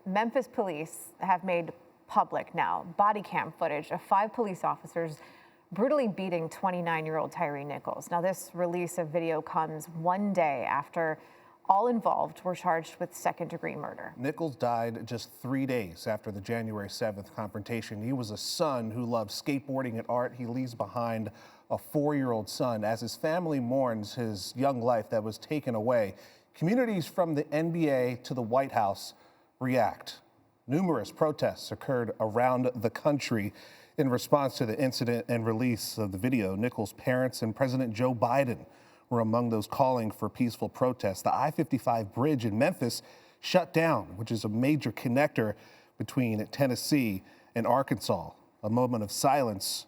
Memphis police have made public now body cam footage of 5 police officers brutally beating 29-year-old Tyre Nichols. Now, this release of video comes one day after all involved were charged with second-degree murder. Nichols died just 3 days after the January 7th confrontation. He was a son who loved skateboarding and art. He leaves behind a 4-year-old son as his family mourns his young life that was taken away. Communities from the NBA to the White House react. Numerous protests occurred around the country in response to the incident and release of the video. Nichols' parents and President Joe Biden were among those calling for peaceful protests. The I-55 bridge in Memphis shut down, which is a major connector between Tennessee and Arkansas. A moment of silence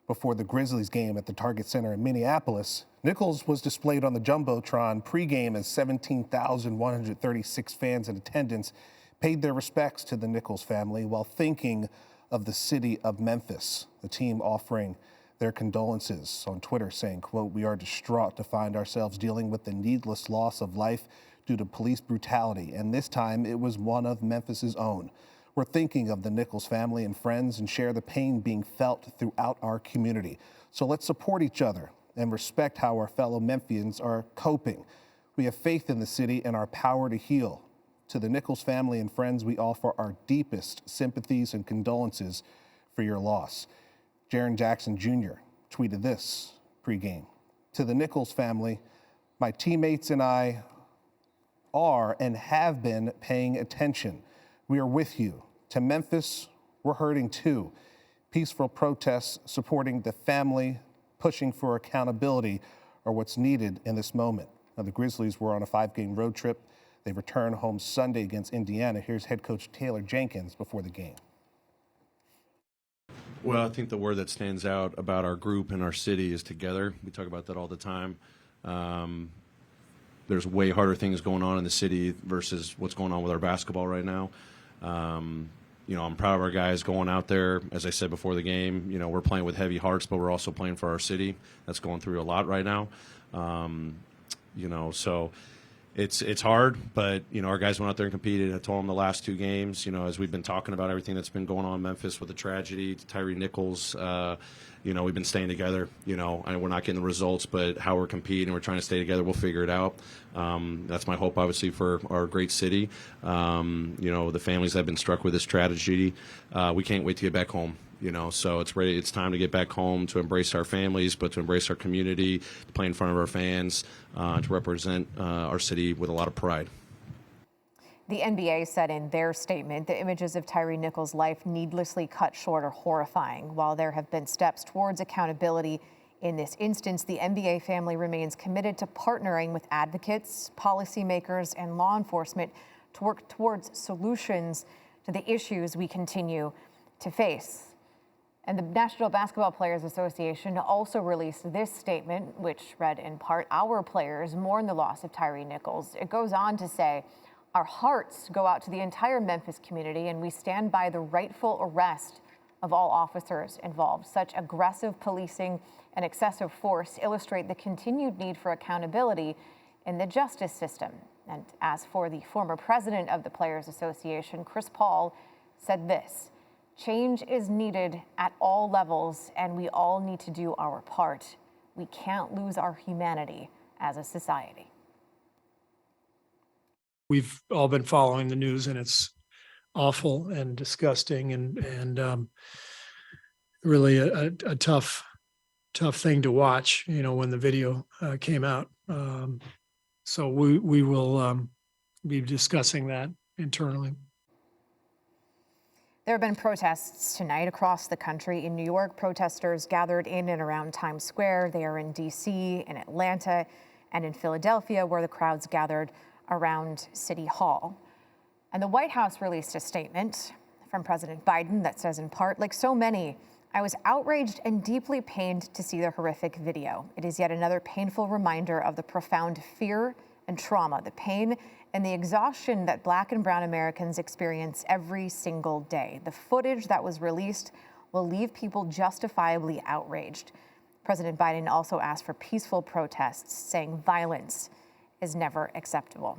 before the Grizzlies game at the Target Center in Minneapolis. Nichols was displayed on the Jumbotron pregame as 17,136 fans in attendance paid their respects to the Nichols family while thinking of the city of Memphis. The team offering their condolences on Twitter saying, quote, "We are distraught to find ourselves dealing with the needless loss of life due to police brutality, and this time it was one of Memphis's own. We're thinking of the Nichols family and friends and share the pain being felt throughout our community. So let's support each other and respect how our fellow Memphians are coping. We have faith in the city and our power to heal. To the Nichols family and friends, we offer our deepest sympathies and condolences for your loss." Jaren Jackson Jr. tweeted this pregame. "To the Nichols family, my teammates and I are and have been paying attention. We are with you. To Memphis, we're hurting too. Peaceful protests supporting the family, pushing for accountability are what's needed in this moment." Now, the Grizzlies were on a 5-game road trip. They return home Sunday against Indiana. Here's head coach Taylor Jenkins before the game. Well, I think the word that stands out about our group and our city is together. We talk about that all the time. There's way harder things going on in the city versus what's going on with our basketball right now. I'm proud of our guys going out there. As I said before the game, we're playing with heavy hearts, but we're also playing for our city. That's going through a lot right now. So it's hard, but, our guys went out there and competed. I told them the last 2 games, as we've been talking about everything that's been going on in Memphis with the tragedy, Tyre Nichols, we've been staying together, and we're not getting the results, but how we're competing, we're trying to stay together, we'll figure it out. That's my hope, obviously, for our great city. The families that have been struck with this tragedy, we can't wait to get back home. So it's time to get back home, to embrace our families, but to embrace our community, to play in front of our fans, to represent our city with a lot of pride. The NBA said in their statement, the images of Tyre Nichols' life needlessly cut short are horrifying. While there have been steps towards accountability in this instance, the NBA family remains committed to partnering with advocates, policymakers, and law enforcement to work towards solutions to the issues we continue to face. And the National Basketball Players Association also released this statement, which read in part, "Our players mourn the loss of Tyre Nichols." It goes on to say, "Our hearts go out to the entire Memphis community, and we stand by the rightful arrest of all officers involved. Such aggressive policing and excessive force illustrate the continued need for accountability in the justice system." And as for the former president of the Players Association, Chris Paul, said this, "Change is needed at all levels, and we all need to do our part. We can't lose our humanity as a society." We've all been following the news, and it's awful and disgusting and really a tough thing to watch, when the video came out. So we will be discussing that internally. There have been protests tonight across the country. In New York, protesters gathered in and around Times Square. They are in D.C., in Atlanta, and in Philadelphia, where the crowds gathered around City Hall. And the White House released a statement from President Biden that says in part, "Like so many, I was outraged and deeply pained to see the horrific video. It is yet another painful reminder of the profound fear and trauma, the pain and the exhaustion that Black and brown Americans experience every single day. The footage that was released will leave people justifiably outraged." President Biden also asked for peaceful protests, saying violence is never acceptable.